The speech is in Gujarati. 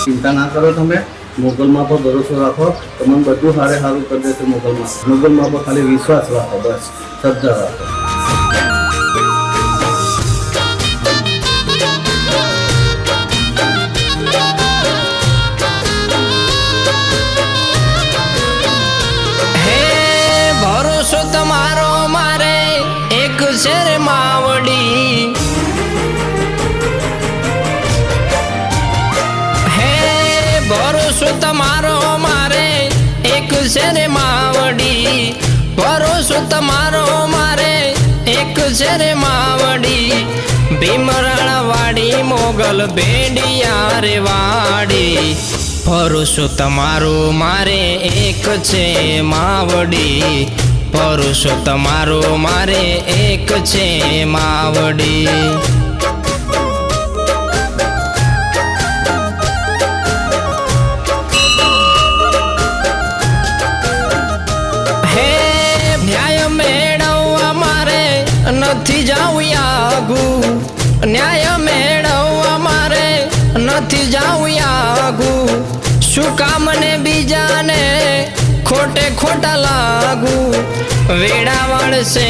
चिंता ना करो, તમે મોગલ માં પર ભરોસો રાખો, તમને બધું સારું કરી દેશે। મોગલ માં પર ખાલી વિશ્વાસ રાખો, બસ શ્રદ્ધા રાખો। તમારો મારે એક છે રે માવડી, હે ભરોસો તમારો મારે એક છે રે માવડી, ભરોસો તમારો મારે એક છે રે માવડી। ભીમરાણા વાડી મોગલ ભેડિયા રે વાડી, ભરોસો તમારો મારે એક છે માવડી, ભરોસો તમારો મારે એક છે માવડી। હે ન્યાય મેળવવા મારે નથી જાવું આગુ, ન્યાય મેળવવા મારે નથી જાવું આગુ, શું કામ ને બીજાને ખોટે ખોટા લાગુ, વેડા વળશે